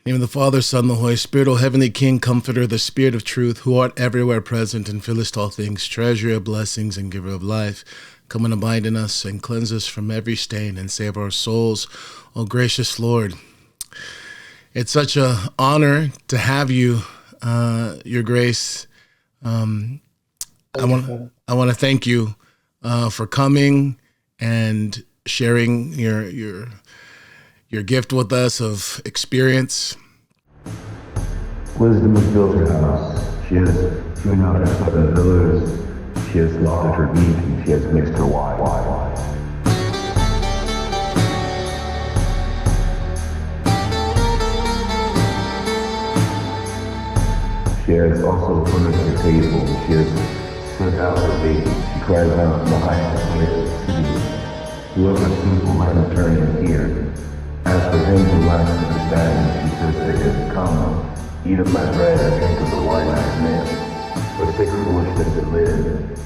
In the name of the Father, Son, and the Holy Spirit, O Heavenly King, Comforter, the Spirit of Truth, who art everywhere present and fillest all things, treasure of blessings and giver of life, come and abide in us and cleanse us from every stain and save our souls. O gracious Lord, it's such an honor to have you, Your Grace. I want to thank you for coming and sharing your gift with us of experience. Wisdom has built her house. She has hewn out her 7 pillars. She has slaughtered her meat, and she has mixed her wine. She has also furnished her table. She has set out her baby. She cries out in the highest place of the city. Whoever sinful let him turn in here. As for him who lacks understanding, she says to him, Come, eat of my bread and drink of the wine I have made. Forsake foolishness and live,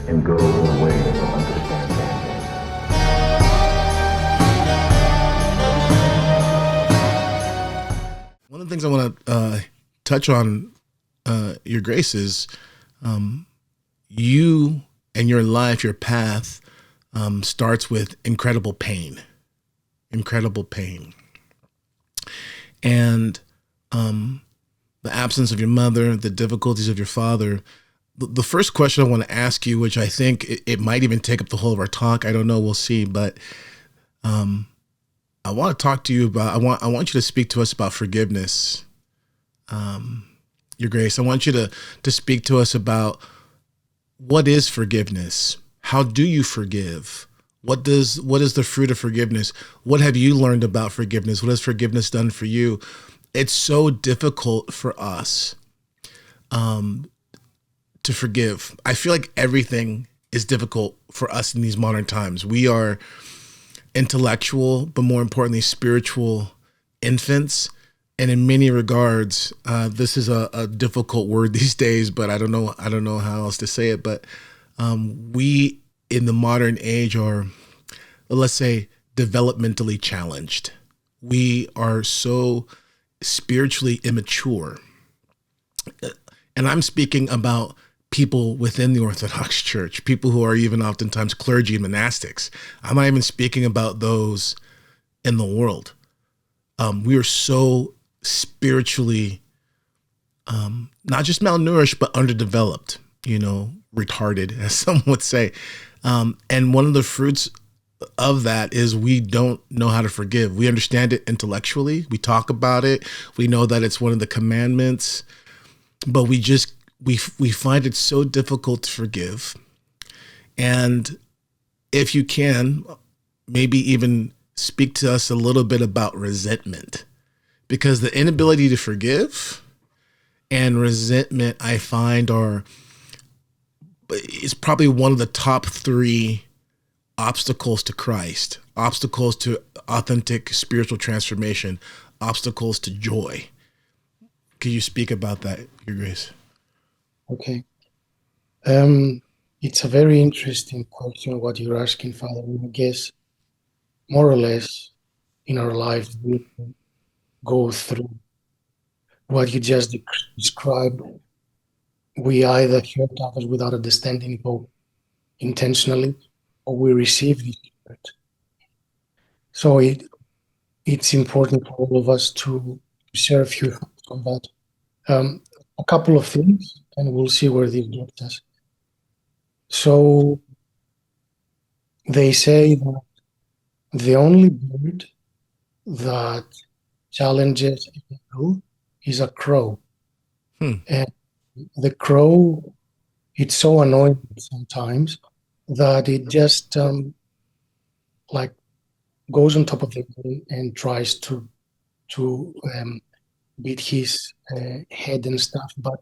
and go in the way of understanding. One of the things I want to touch on, Your Grace, is you and your life, your path, starts with incredible pain. Incredible pain. And the absence of your mother, the difficulties of your father. The first question I want to ask you, which I think it might even take up the whole of our talk, I don't know, we'll see, but I want to talk to you about, I want you to speak to us about forgiveness. Your Grace, I want you to speak to us about what is forgiveness? How do you forgive? What is the fruit of forgiveness? What have you learned about forgiveness? What has forgiveness done for you? It's so difficult for us to forgive. I feel like everything is difficult for us in these modern times. We are intellectual, but more importantly, spiritual infants. And in many regards, this is a difficult word these days, but I don't know how else to say it. But we in the modern age are, let's say, developmentally challenged. We are so spiritually immature. And I'm speaking about people within the Orthodox Church, people who are even oftentimes clergy and monastics. I'm not even speaking about those in the world. We are so spiritually not just malnourished, but underdeveloped, retarded, as some would say. And one of the fruits of that is we don't know how to forgive. We understand it intellectually. We talk about it. We know that it's one of the commandments, but we find it so difficult to forgive. And if you can, maybe even speak to us a little bit about resentment, because the inability to forgive and resentment, I find, is probably one of the top 3 obstacles to Christ, obstacles to authentic spiritual transformation, obstacles to joy. Can you speak about that, Your Grace? Okay. It's a very interesting question, what you're asking, Father. I guess more or less in our lives, we go through what you just described. We either hurt others without understanding or intentionally, or we receive this hurt. So it's important for all of us to share a few thoughts on that. A couple of things, and we'll see where this gets us. So they say that the only bird that challenges evil is a crow. And the crow, it's so annoying sometimes that it just goes on top of the bird and tries to beat his head and stuff. But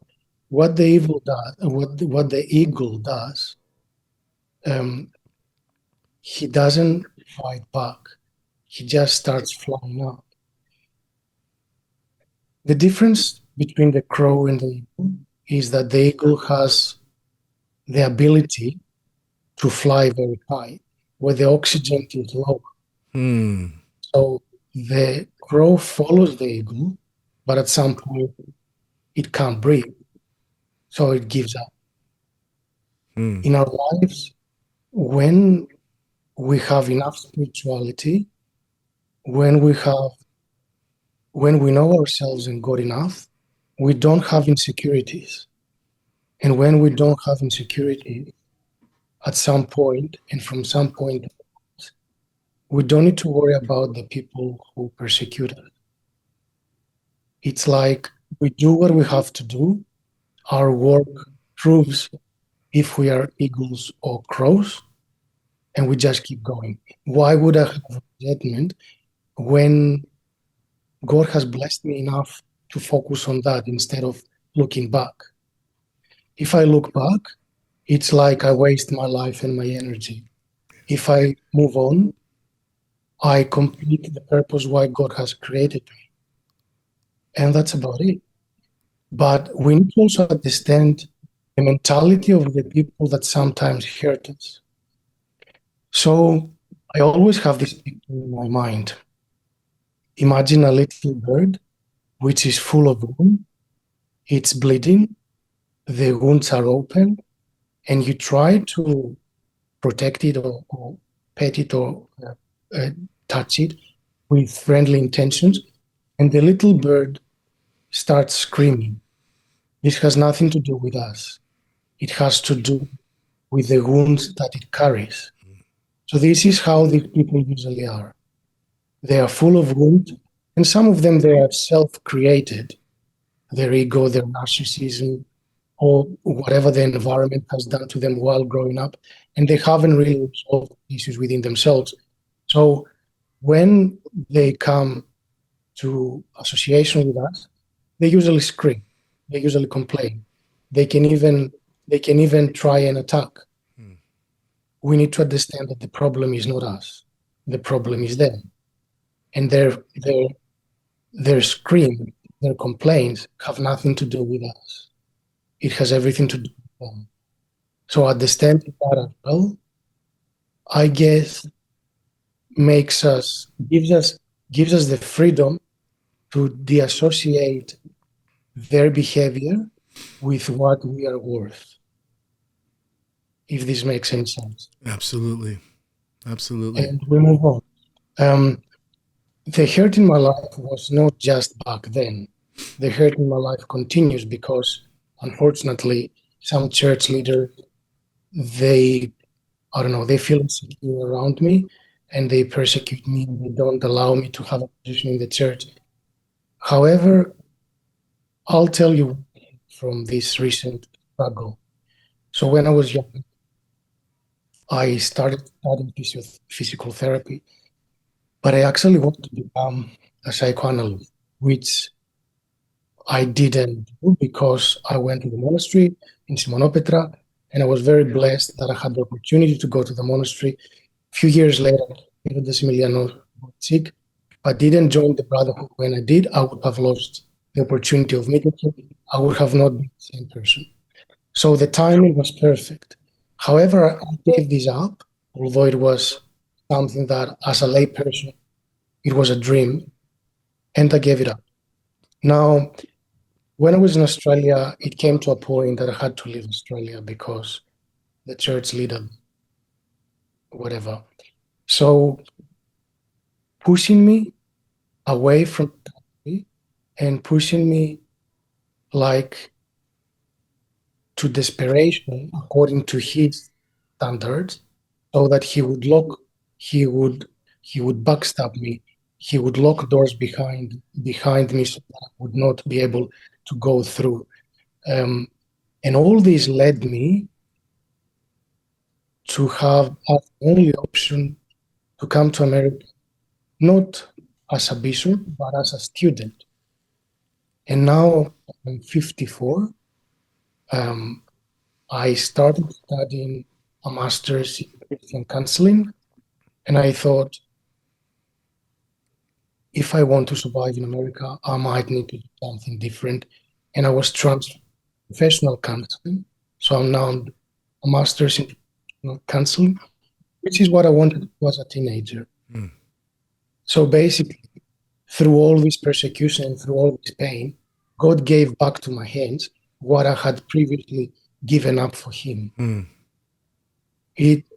what the evil does, what the eagle does, he doesn't fight back. He just starts flying up. The difference between the crow and the eagle is that the eagle has the ability to fly very high, where the oxygen is low. So the crow follows the eagle, but at some point it can't breathe, so it gives up. In our lives, when we have enough spirituality, when we know ourselves and God enough, we don't have insecurities. And when we don't have insecurity, at some point, and from some point, we don't need to worry about the people who persecute us. It's like we do what we have to do. Our work proves if we are eagles or crows, and we just keep going. Why would I have resentment when God has blessed me enough to focus on that instead of looking back? If I look back, it's like I waste my life and my energy. If I move on, I complete the purpose why God has created me. And that's about it. But we need to also understand the mentality of the people that sometimes hurt us. So I always have this picture in my mind. Imagine a little bird which is full of wound. It's bleeding. The wounds are open. And you try to protect it or pet it or touch it with friendly intentions. And the little bird starts screaming. This has nothing to do with us. It has to do with the wounds that it carries. So this is how these people usually are. They are full of wounds, and some of them they are self-created. Their ego, their narcissism, or whatever the environment has done to them while growing up, and they haven't really resolved issues within themselves. So when they come to association with us, they usually scream, they usually complain. They can even try and attack. We need to understand that the problem is not us. The problem is them. And their scream, their complaints have nothing to do with us. It has everything to do with them. So understanding that as well, I guess, gives us the freedom to deassociate their behavior with what we are worth. If this makes any sense. Absolutely. And we move on. The hurt in my life was not just back then. The hurt in my life continues because, unfortunately, some church leaders, they feel insecure around me and they persecute me and they don't allow me to have a position in the church. However, I'll tell you from this recent struggle. So when I was young, I started studying physical therapy, but I actually wanted to become a psychoanalyst, which I didn't do because I went to the monastery in Simonopetra, and I was very blessed that I had the opportunity to go to the monastery. A few years later, Elder Aimilianos got sick. If I didn't join the brotherhood when I did, I would have lost the opportunity of meeting him. I would have not been the same person. So the timing was perfect. However, I gave this up, although it was something that, as a lay person, it was a dream, and I gave it up. Now, when I was in Australia, it came to a point that I had to leave Australia because the church leader, whatever. So, pushing me away from the country and pushing me like to desperation according to his standards, so that he would backstab me. He would lock doors behind me so that I would not be able to go through. And all this led me to have as the only option to come to America, not as a bishop, but as a student. And now I'm 54. I started studying a master's in Christian counseling, and I thought, if I want to survive in America, I might need to do something different. And I was transferred to professional counseling. So I'm now a master's in professional counseling, which is what I wanted to do as a teenager. So basically, through all this persecution and through all this pain, God gave back to my hands what I had previously given up for him.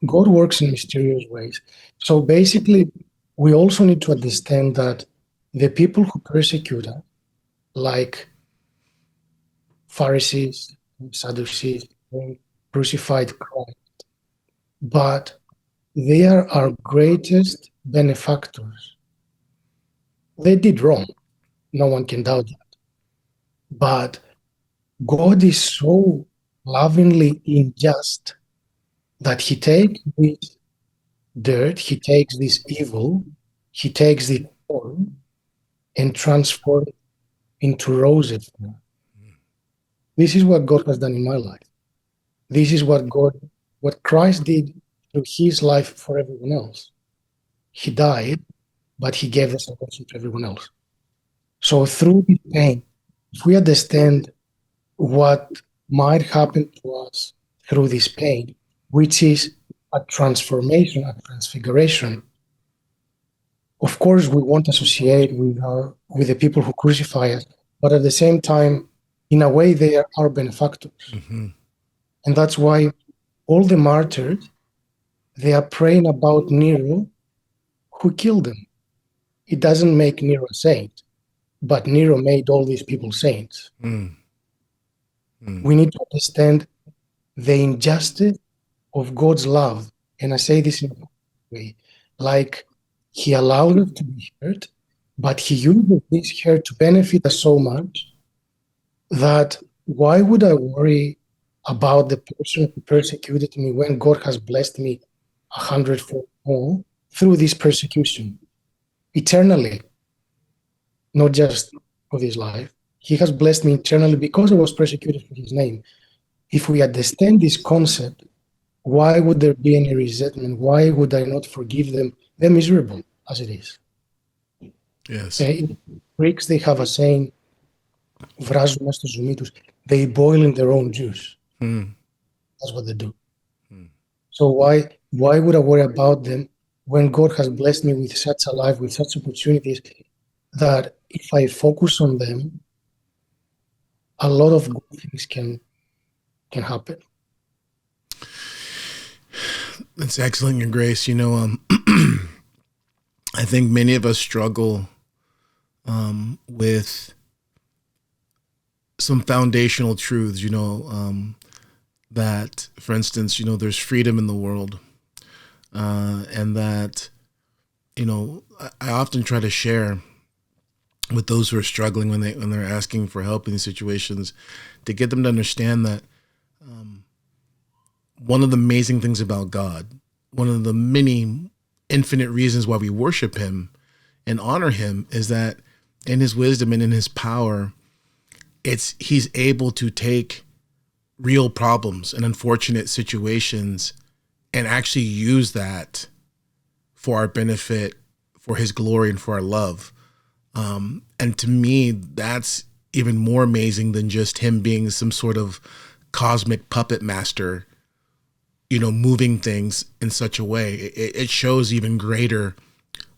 God works in mysterious ways. So basically, we also need to understand that the people who persecute us, like Pharisees, Sadducees, crucified Christ, but they are our greatest benefactors. They did wrong. No one can doubt that. But God is so lovingly unjust that he takes this dirt, he takes this evil, he takes the form and transforms it into roses. This is what God has done in my life. This is what Christ did through his life for everyone else. He died, but he gave the salvation to everyone else. So through this pain, if we understand what might happen to us through this pain, which is a transformation, a transfiguration, of course we won't associate with the people who crucify us, but at the same time, in a way, they are our benefactors. And that's why all the martyrs, they are praying about Nero, who killed them. It doesn't make Nero a saint, but Nero made all these people saints. We need to understand the injustice of God's love. And I say this in a way, like he allowed us to be hurt, but he used this hurt to benefit us so much that why would I worry about the person who persecuted me when God has blessed me 100-fold more through this persecution eternally, not just for this life. He has blessed me eternally because I was persecuted for his name. If we understand this concept, why would there be any resentment? Why would I not forgive them? They're miserable as it is. Yes. In Greeks, they have a saying, βράζουν στο ζουμί τους, they boil in their own juice. That's what they do. So why would I worry about them when God has blessed me with such a life, with such opportunities, that if I focus on them, a lot of good things can happen. That's excellent, Your Grace. You know, I think many of us struggle with some foundational truths, you know, that, for instance, you know, there's freedom in the world, and that, you know, I often try to share with those who are struggling when they're asking for help in these situations, to get them to understand that one of the amazing things about God, one of the many infinite reasons why we worship him and honor him, is that in his wisdom and in his power, he's able to take real problems and unfortunate situations and actually use that for our benefit, for his glory, and for our love. And to me, that's even more amazing than just him being some sort of cosmic puppet master, you know, moving things in such a way. It shows even greater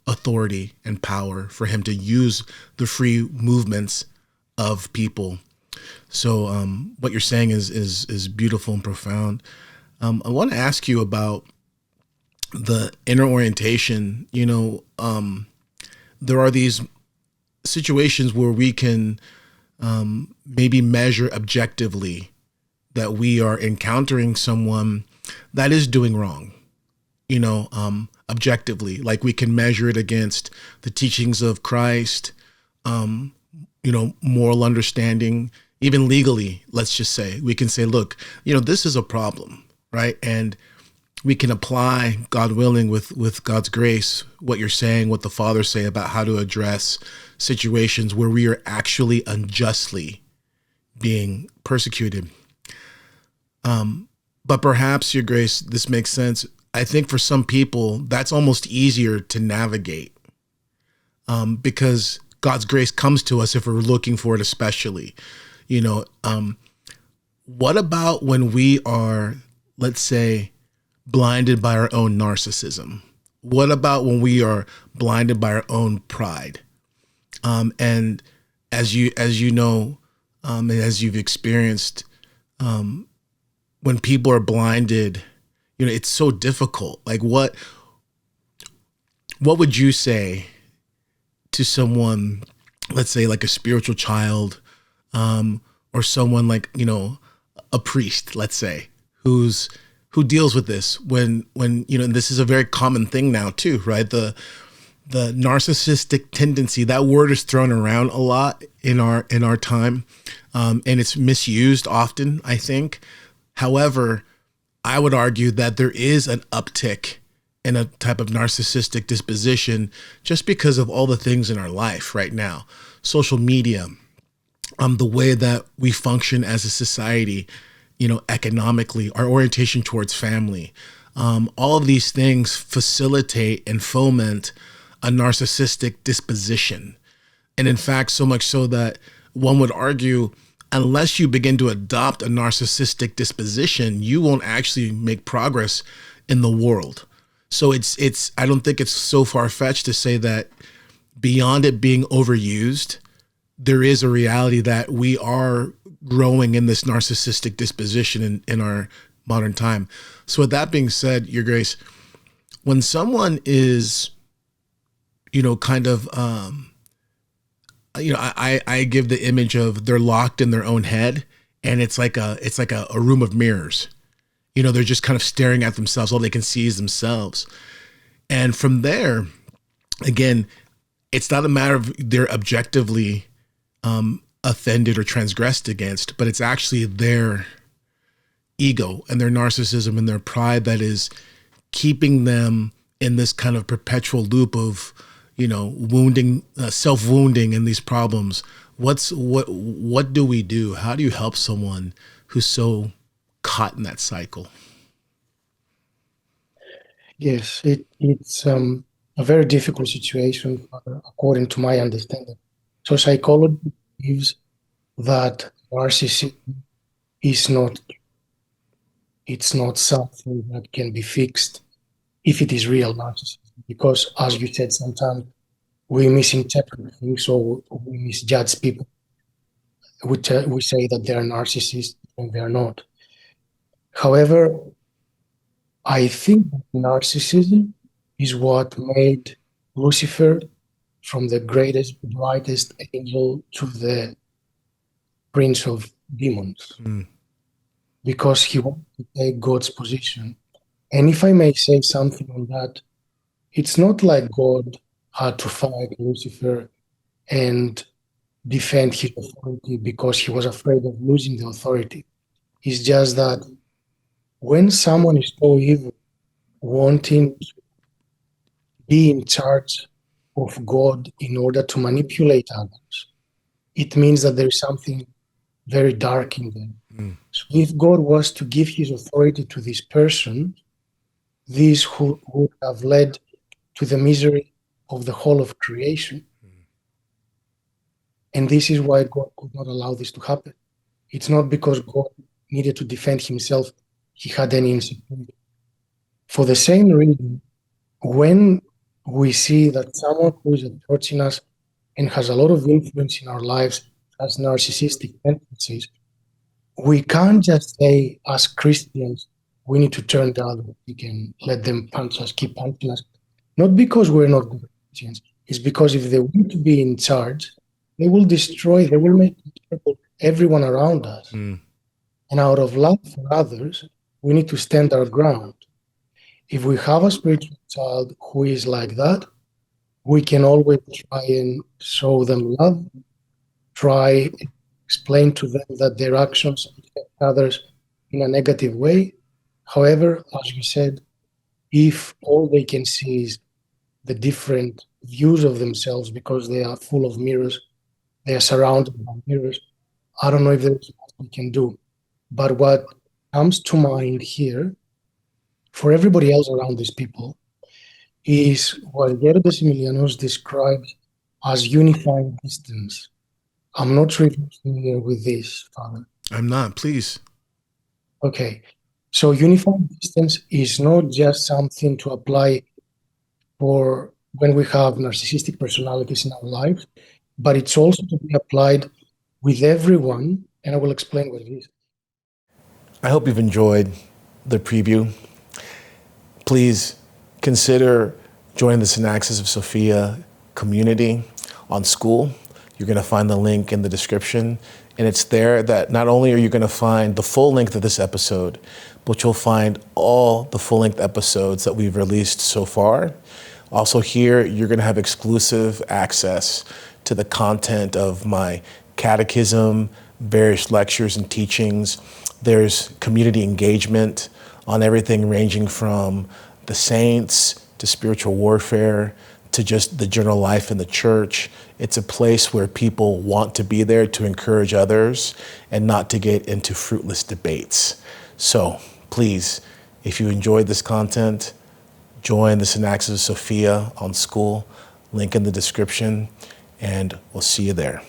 authority and power for him to use the free movements of people. So what you're saying is beautiful and profound. I want to ask you about the inner orientation. You know, there are these situations where we can maybe measure objectively that we are encountering someone that is doing wrong, you know, objectively, like we can measure it against the teachings of Christ, you know, moral understanding, even legally. Let's just say we can say, look, you know, this is a problem, right? And we can apply, God willing, with God's grace, what you're saying, what the fathers say about how to address situations where we are actually unjustly being persecuted. But perhaps, Your Grace, this makes sense. I think for some people, that's almost easier to navigate because God's grace comes to us if we're looking for it, especially. You know, what about when we are, let's say, blinded by our own narcissism? What about when we are blinded by our own pride? And as you know, and as you've experienced, when people are blinded, it's so difficult. Like what would you say to someone, let's say like a spiritual child, or someone like, a priest, let's say, who deals with this when, and this is a very common thing now too, right? The narcissistic tendency, that word is thrown around a lot in our time. And it's misused often, I think. However, I would argue that there is an uptick in a type of narcissistic disposition just because of all the things in our life right now. Social media, the way that we function as a society, economically, our orientation towards family, all of these things facilitate and foment a narcissistic disposition. And in fact, so much so that one would argue, unless you begin to adopt a narcissistic disposition, you won't actually make progress in the world. So it's I don't think it's so far-fetched to say that beyond it being overused, there is a reality that we are growing in this narcissistic disposition in our modern time. So with that being said, Your Grace, when someone is, kind of, I give the image of they're locked in their own head, and it's like a room of mirrors. They're just kind of staring at themselves. All they can see is themselves. And from there, again, it's not a matter of they're objectively offended or transgressed against, but it's actually their ego and their narcissism and their pride that is keeping them in this kind of perpetual loop of, wounding, self-wounding in these problems. What do we do? How do you help someone who's so caught in that cycle? Yes, it's a very difficult situation, according to my understanding. So psychology believes that narcissism it's not something that can be fixed if it is real narcissism, because as you said, sometimes we misinterpret things or we misjudge people. We say that they are narcissists and they are not. However, I think that narcissism is what made Lucifer from the greatest, brightest angel to the prince of demons, because he wanted to take God's position. And if I may say something on that, it's not like God had to fight Lucifer and defend his authority because he was afraid of losing the authority. It's just that when someone is so evil, wanting to be in charge of God in order to manipulate others, it means that there is something very dark in them. So if God was to give his authority to this person, this would have led to the misery of the whole of creation. And this is why God could not allow this to happen. It's not because God needed to defend himself, he had any insecurity. For the same reason, when we see that someone who is approaching us and has a lot of influence in our lives has narcissistic tendencies, we can't just say, as Christians, we need to turn the other cheek and let them punch us, keep punching us. Not because we're not good Christians, it's because if they want to be in charge, they will destroy, they will make everyone around us. And out of love for others, we need to stand our ground. If we have a spiritual child who is like that, we can always try and show them love, try and explain to them that their actions affect others in a negative way. However, as you said, if all they can see is the different views of themselves because they are full of mirrors, they are surrounded by mirrors, I don't know if there's what we can do. But what comes to mind here, for everybody else around these people, is what Elder Aimilianos describes as unifying distance. I'm not sure if you're familiar with this, Father. I'm not, please. Okay. So unifying distance is not just something to apply for when we have narcissistic personalities in our lives. but it's also to be applied with everyone, and I will explain what it is. I hope you've enjoyed the preview. Please consider joining the Synaxis of Sophia community on School. You're going to find the link in the description. And it's there that not only are you going to find the full length of this episode, but you'll find all the full-length episodes that we've released so far. Also here, you're going to have exclusive access to the content of my catechism, various lectures and teachings. There's community engagement on everything ranging from the saints to spiritual warfare to just the general life in the church. It's a place where people want to be there to encourage others and not to get into fruitless debates. So please, if you enjoyed this content, join the Synaxis of Sophia on School, link in the description, and we'll see you there.